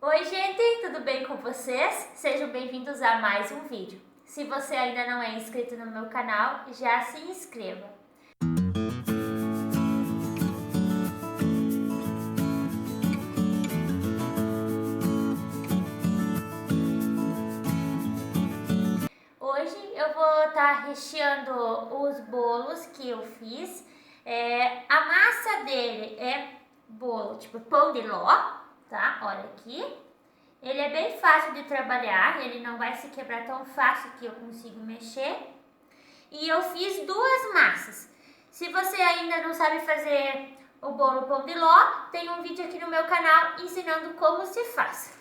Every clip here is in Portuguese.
Oi gente, tudo bem com vocês? Sejam bem-vindos a mais um vídeo. Se você ainda não é inscrito no meu canal, já se inscreva. Hoje eu vou estar recheando os bolos que eu fiz. A massa dele é bolo tipo pão de ló, tá? Olha aqui. Ele é bem fácil de trabalhar, ele não vai se quebrar tão fácil que eu consigo mexer. E eu fiz duas massas. Se você ainda não sabe fazer o bolo pão de ló, tem um vídeo aqui no meu canal ensinando como se faz.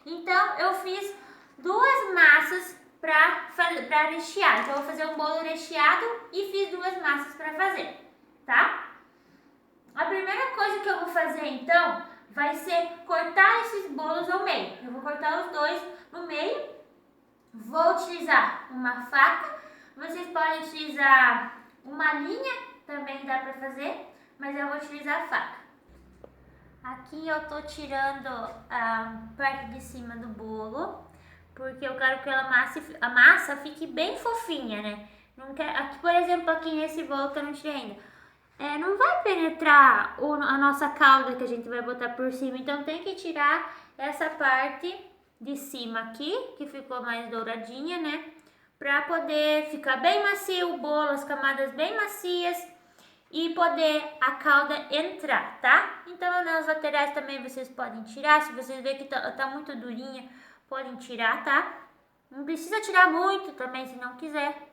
Então eu fiz duas massas para rechear. Então eu vou fazer um bolo recheado e fiz duas massas para fazer, tá? A primeira coisa que eu vou fazer então vai ser cortar esses bolos ao meio. Eu vou cortar os dois no meio. Vou utilizar uma faca. Vocês podem utilizar uma linha, também dá para fazer, mas eu vou utilizar a faca. Aqui eu tô tirando a parte de cima do bolo, porque eu quero que a massa fique bem fofinha, né? Não quero, aqui, por exemplo, aqui nesse bolo que eu não tirei ainda. Não vai penetrar a nossa calda que a gente vai botar por cima, então tem que tirar essa parte de cima aqui, que ficou mais douradinha, né? Pra poder ficar bem macio o bolo, as camadas bem macias e poder a calda entrar, tá? Então nas laterais também vocês podem tirar, se vocês verem que tá muito durinha, podem tirar, tá? Não precisa tirar muito também se não quiser.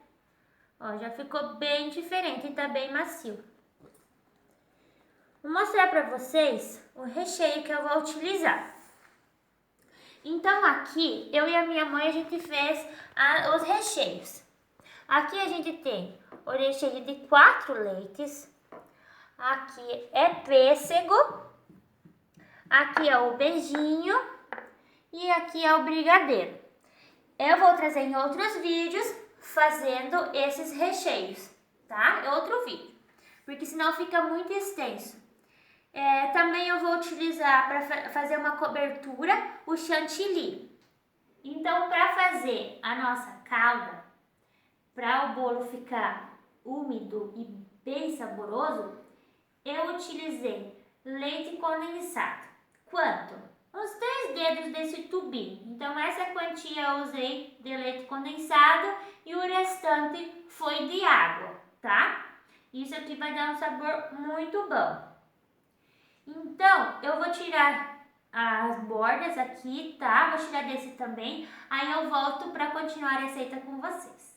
Ó, já ficou bem diferente e tá bem macio. Vou mostrar para vocês o recheio que eu vou utilizar. Então aqui, eu e a minha mãe, a gente fez os recheios. Aqui a gente tem o recheio de 4 leites. Aqui é pêssego. Aqui é o beijinho. E aqui é o brigadeiro. Eu vou trazer em outros vídeos fazendo esses recheios, tá? É outro vídeo, porque senão fica muito extenso. Também eu vou utilizar para fazer uma cobertura o chantilly. Então, para fazer a nossa calda, para o bolo ficar úmido e bem saboroso, eu utilizei leite condensado. Quanto? Uns 3 dedos desse tubinho. Então, essa quantia eu usei de leite condensado e o restante foi de água, tá? Isso aqui vai dar um sabor muito bom. Então, eu vou tirar as bordas aqui, tá? Vou tirar desse também. Aí eu volto para continuar a receita com vocês.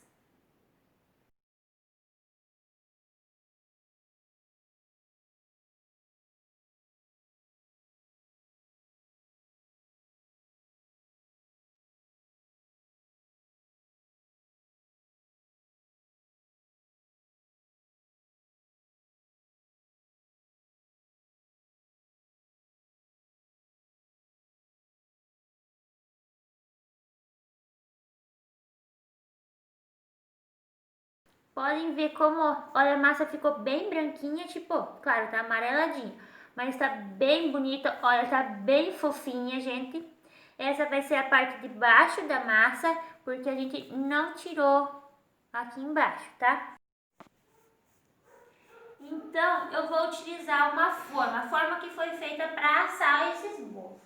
Podem ver como, olha, a massa ficou bem branquinha, tipo, claro, tá amareladinha, mas tá bem bonita, olha, tá bem fofinha, gente. Essa vai ser a parte de baixo da massa, porque a gente não tirou aqui embaixo, tá? Então, eu vou utilizar uma forma, a forma que foi feita para assar esses bolos.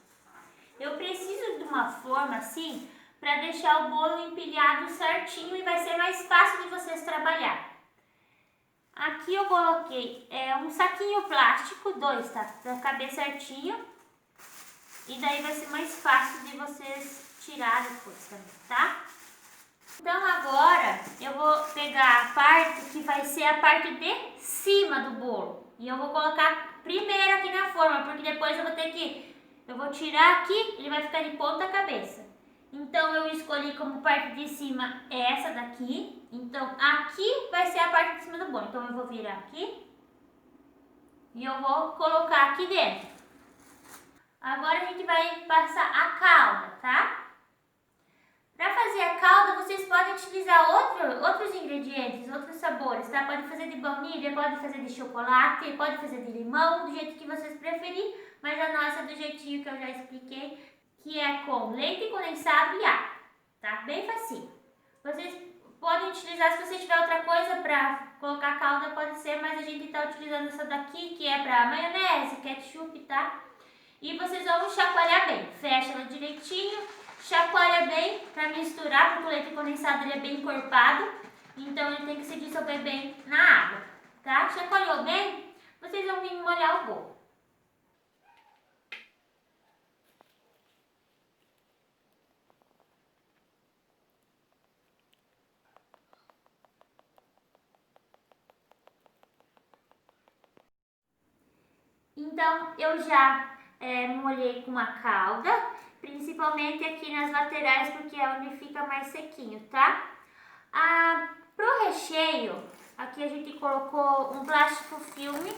Eu preciso de uma forma assim, para deixar o bolo empilhado certinho e vai ser mais fácil de vocês trabalhar. Aqui eu coloquei um saquinho plástico, 2, tá? Para caber certinho. E daí vai ser mais fácil de vocês tirar depois também, tá? Então agora eu vou pegar a parte que vai ser a parte de cima do bolo. E eu vou colocar primeiro aqui na forma, porque depois eu vou tirar aqui, ele vai ficar de ponta cabeça. Então eu escolhi como parte de cima essa daqui. Então aqui vai ser a parte de cima do bolo. Então eu vou virar aqui e eu vou colocar aqui dentro. Agora a gente vai passar a calda, tá? Para fazer a calda, vocês podem utilizar outros ingredientes, outros sabores, tá? Pode fazer de baunilha, pode fazer de chocolate, pode fazer de limão, do jeito que vocês preferirem, mas a nossa é do jeitinho que eu já expliquei, que é com leite condensado e água, tá? Bem facinho. Vocês podem utilizar, se você tiver outra coisa para colocar calda, pode ser, mas a gente tá utilizando essa daqui, que é para maionese, ketchup, tá? E vocês vão chacoalhar bem, fecha ela direitinho, chacoalha bem para misturar, porque o leite condensado ele é bem encorpado, então ele tem que se dissolver bem na água, tá? Chacoalhou bem, vocês vão vir molhar o bolo. Então, eu já molhei com a calda, principalmente aqui nas laterais, porque é onde fica mais sequinho, tá? Pro recheio, aqui a gente colocou um plástico filme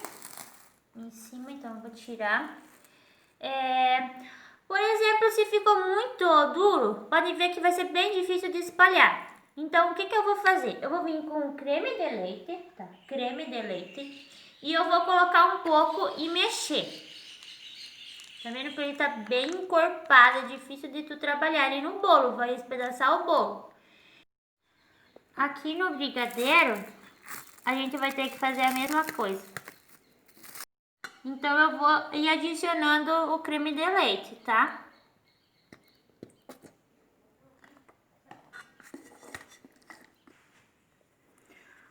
em cima, então eu vou tirar. Por exemplo, se ficou muito duro, pode ver que vai ser bem difícil de espalhar. Então, o que eu vou fazer? Eu vou vir com creme de leite, tá? Creme de leite. E eu vou colocar um pouco e mexer. Tá vendo que ele tá bem encorpado, é difícil de tu trabalhar ele no bolo, vai espedaçar o bolo. Aqui no brigadeiro, a gente vai ter que fazer a mesma coisa. Então eu vou ir adicionando o creme de leite, tá?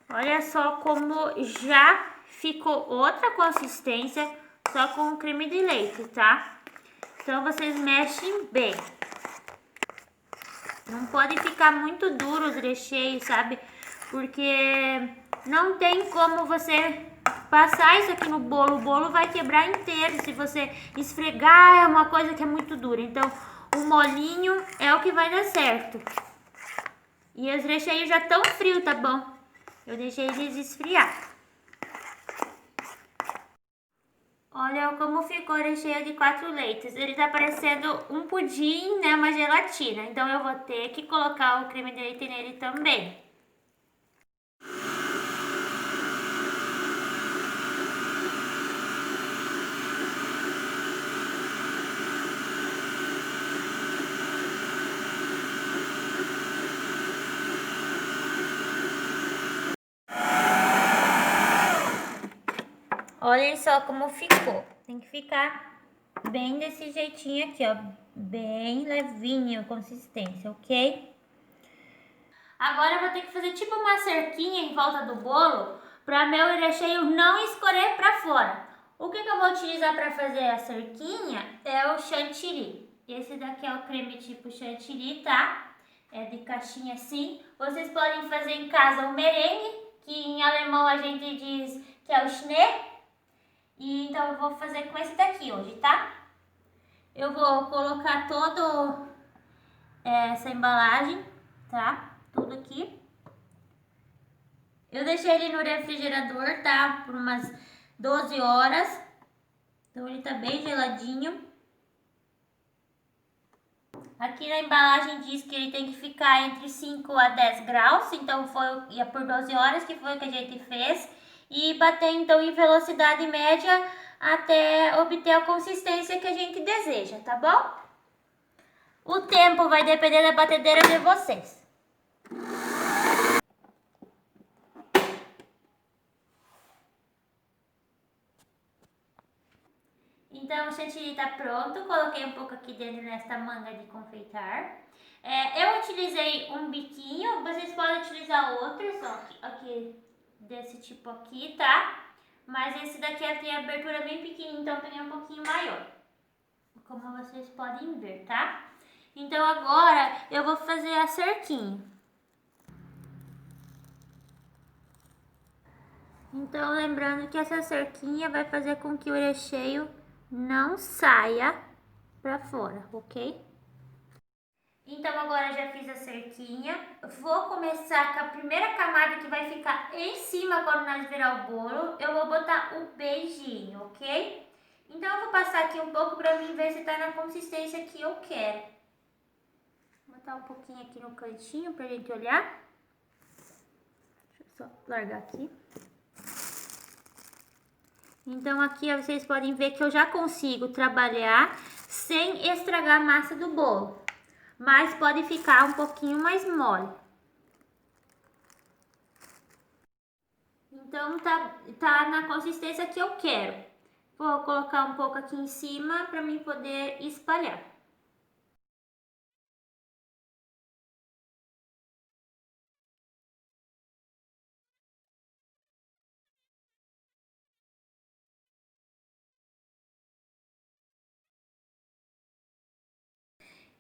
Olha só como já ficou outra consistência só com o creme de leite, tá? Então vocês mexem bem. Não pode ficar muito duro os recheios, sabe? Porque não tem como você passar isso aqui no bolo. O bolo vai quebrar inteiro se você esfregar, é uma coisa que é muito dura. Então o molinho é o que vai dar certo. E os recheios já estão frios, tá bom? Eu deixei eles esfriar. Olha como ficou o recheio de 4 leites. Ele tá parecendo um pudim, né? Uma gelatina. Então eu vou ter que colocar o creme de leite nele também. Olhem só como ficou. Tem que ficar bem desse jeitinho aqui, ó. Bem levinho a consistência, ok? Agora eu vou ter que fazer tipo uma cerquinha em volta do bolo para meu recheio não escorrer para fora. O que eu vou utilizar para fazer a cerquinha é o chantilly. Esse daqui é o creme tipo chantilly, tá? É de caixinha assim. Vocês podem fazer em casa o merengue, que em alemão a gente diz que é o Schnee. E então eu vou fazer com esse daqui hoje, tá? Eu vou colocar toda essa embalagem, tá? Tudo aqui. Eu deixei ele no refrigerador, tá? Por umas 12 horas. Então ele tá bem geladinho. Aqui na embalagem diz que ele tem que ficar entre 5 a 10 graus. Então foi por 12 horas que foi o que a gente fez. E bater então em velocidade média até obter a consistência que a gente deseja, tá bom? O tempo vai depender da batedeira de vocês. Então o chantilly tá pronto, coloquei um pouco aqui dentro nesta manga de confeitar. Eu utilizei um biquinho, vocês podem utilizar outros, ó, aqui desse tipo aqui, tá? Mas esse daqui tem abertura bem pequenininha, então tem um pouquinho maior. Como vocês podem ver, tá? Então agora eu vou fazer a cerquinha. Então lembrando que essa cerquinha vai fazer com que o recheio não saia pra fora, ok? Então agora já fiz a cerquinha, vou começar com a primeira camada que vai ficar em cima quando nós virar o bolo. Eu vou botar o beijinho, ok? Então eu vou passar aqui um pouco pra mim ver se tá na consistência que eu quero. Vou botar um pouquinho aqui no cantinho pra gente olhar. Deixa eu só largar aqui. Então aqui vocês podem ver que eu já consigo trabalhar sem estragar a massa do bolo, mas pode ficar um pouquinho mais mole. Então tá na consistência que eu quero. Vou colocar um pouco aqui em cima para mim poder espalhar.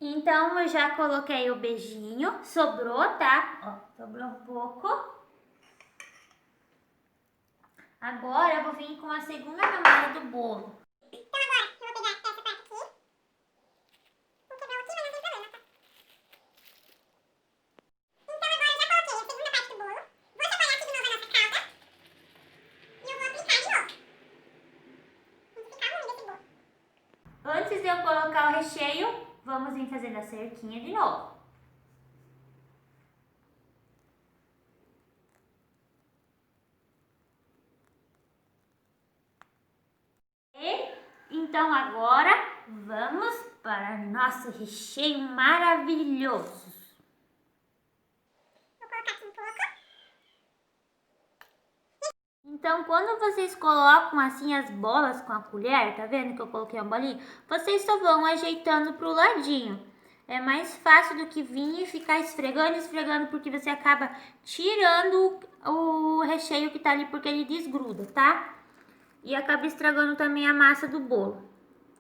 Então eu já coloquei o beijinho, sobrou, tá? Ó, sobrou um pouco. Agora eu vou vir com a segunda camada do bolo. Então agora eu vou pegar essa parte aqui. Vou quebrar aqui, mas não tem problema, tá? Então agora eu já coloquei a segunda parte do bolo. Vou separar aqui de novo a nossa calda. E eu vou aplicar de novo. Vamos aplicar muito desse bolo. Antes de eu colocar o recheio, vamos vir fazendo a cerquinha de novo. Então agora vamos para nosso recheio maravilhoso. Vou colocar aqui um pouco. Então quando vocês colocam assim as bolas com a colher, tá vendo que eu coloquei uma bolinha? Vocês só vão ajeitando pro ladinho. É mais fácil do que vir e ficar esfregando, porque você acaba tirando o recheio que tá ali, porque ele desgruda, tá? E acaba estragando também a massa do bolo.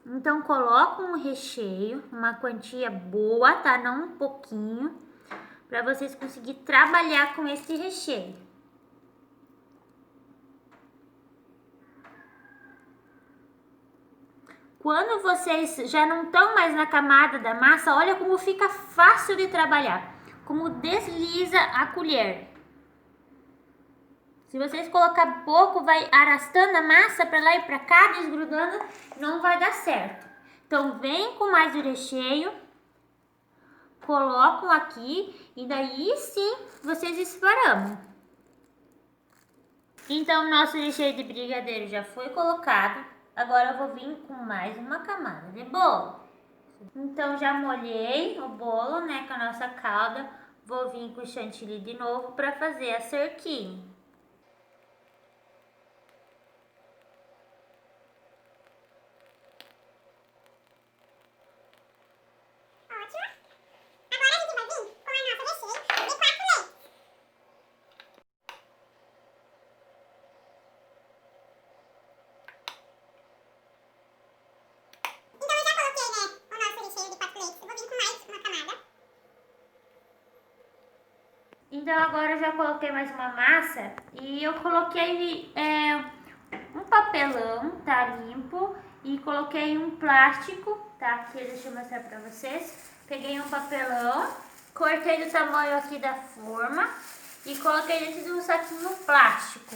Então coloca um recheio, uma quantia boa, tá? Não um pouquinho, para vocês conseguirem trabalhar com esse recheio. Quando vocês já não estão mais na camada da massa, olha como fica fácil de trabalhar, como desliza a colher. Se vocês colocar pouco, vai arrastando a massa para lá e para cá, desgrudando, não vai dar certo. Então vem com mais o recheio, colocam aqui e daí sim vocês esparramam. Então nosso recheio de brigadeiro já foi colocado. Agora eu vou vir com mais uma camada de bolo. Então já molhei o bolo, né, com a nossa calda. Vou vir com o chantilly de novo para fazer a cerquinha. Ótimo. Agora a gente vai vir com a nossa recheio de 4 leites. Então eu já coloquei, né, o nosso recheio de 4 leites. Eu vou vir com mais uma camada. Então agora eu já coloquei mais uma massa e eu coloquei um papelão, tá, limpo, e coloquei um plástico, tá, aqui deixa eu mostrar pra vocês. Peguei um papelão, cortei do tamanho aqui da forma e coloquei dentro de um saquinho plástico.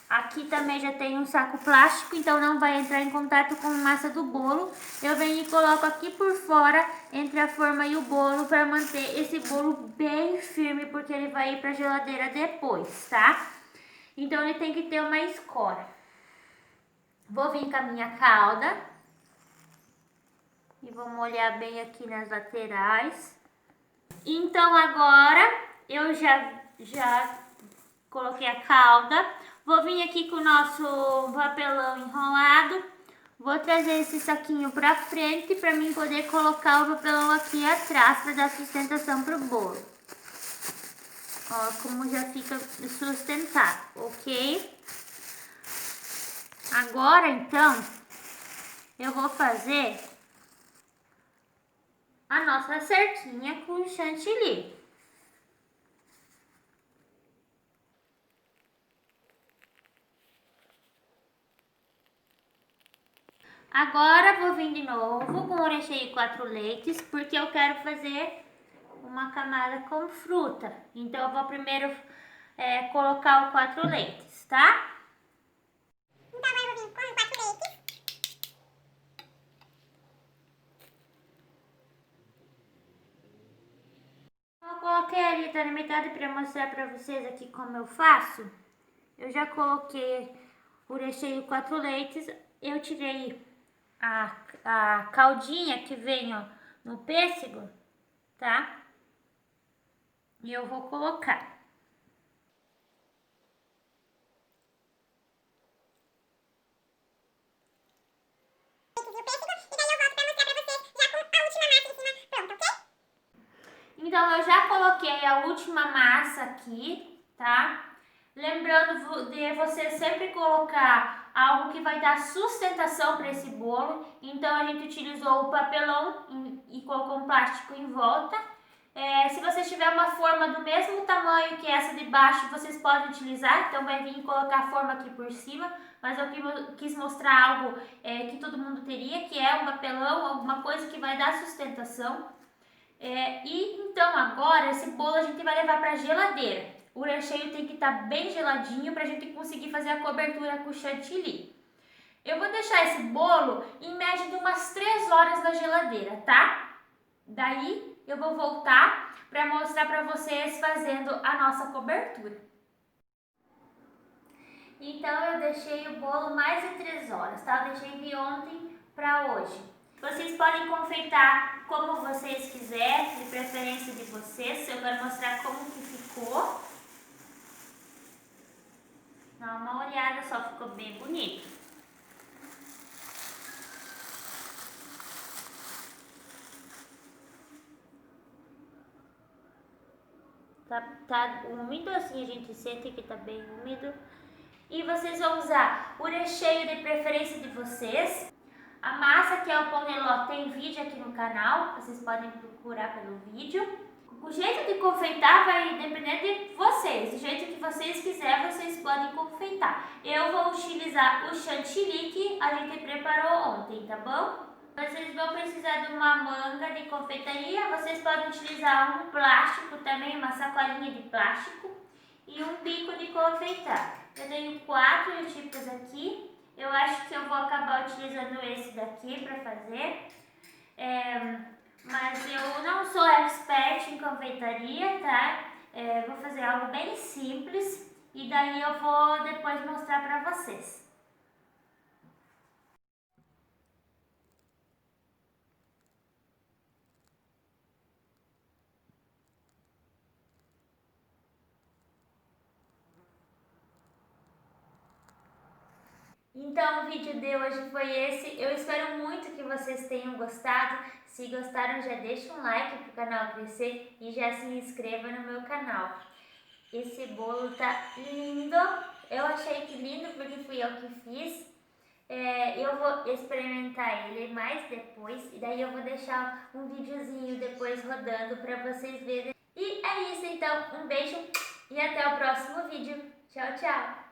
Aqui também já tem um saco plástico, então não vai entrar em contato com a massa do bolo. Eu venho e coloco aqui por fora, entre a forma e o bolo, para manter esse bolo bem firme, porque ele vai ir para a geladeira depois, tá? Então ele tem que ter uma escora. Vou vir com a minha calda e vou molhar bem aqui nas laterais. Então agora eu já coloquei a calda. Vou vir aqui com o nosso papelão enrolado. Vou trazer esse saquinho pra frente para mim poder colocar o papelão aqui atrás para dar sustentação pro bolo. Ó, como já fica sustentado, ok? Agora então eu vou fazer a nossa cerquinha com chantilly. Agora vou vir de novo com o recheio 4 leites, porque eu quero fazer uma camada com fruta. Então eu vou primeiro colocar o 4 leites, tá? Então agora eu vou vir com 4 leites. Eu coloquei ali, tá na metade para mostrar para vocês aqui como eu faço. Eu já coloquei o recheio 4 leites, eu tirei a caldinha que vem, ó, no pêssego, tá? E eu vou colocar. Então, eu já coloquei a última massa aqui, tá? Lembrando de você sempre colocar algo que vai dar sustentação para esse bolo. Então, a gente utilizou o papelão e colocou um plástico em volta. Se você tiver uma forma do mesmo tamanho que essa de baixo, vocês podem utilizar. Então, vai vir colocar a forma aqui por cima. Mas eu quis mostrar algo que todo mundo teria, que é um papelão, alguma coisa que vai dar sustentação. E então agora esse bolo a gente vai levar para a geladeira. O recheio tem que estar bem geladinho para a gente conseguir fazer a cobertura com chantilly. Eu vou deixar esse bolo em média de umas 3 horas na geladeira, tá? Daí eu vou voltar para mostrar para vocês fazendo a nossa cobertura. Então eu deixei o bolo mais de 3 horas, tá? Eu deixei de ontem para hoje. Vocês podem confeitar como vocês quiserem, de preferência de vocês. Eu quero mostrar como que ficou. Dá uma olhada só, ficou bem bonito. Tá úmido, assim a gente sente que tá bem úmido. E vocês vão usar o recheio de preferência de vocês. A massa, que é o pão de ló, tem vídeo aqui no canal, vocês podem procurar pelo vídeo. O jeito de confeitar vai depender de vocês, do jeito que vocês quiserem, vocês podem confeitar. Eu vou utilizar o chantilly que a gente preparou ontem, tá bom? Vocês vão precisar de uma manga de confeitaria, vocês podem utilizar um plástico também, uma sacolinha de plástico e um bico de confeitar. Eu tenho 4 tipos aqui. Eu acho que eu vou acabar utilizando esse daqui para fazer, mas eu não sou expert em confeitaria, tá? Vou fazer algo bem simples e daí eu vou depois mostrar para vocês. Então o vídeo de hoje foi esse, eu espero muito que vocês tenham gostado. Se gostaram, já deixa um like para o canal crescer e já se inscreva no meu canal. Esse bolo tá lindo, eu achei que lindo porque fui eu que fiz. Eu vou experimentar ele mais depois e daí eu vou deixar um videozinho depois rodando para vocês verem. E é isso então, um beijo e até o próximo vídeo. Tchau, tchau!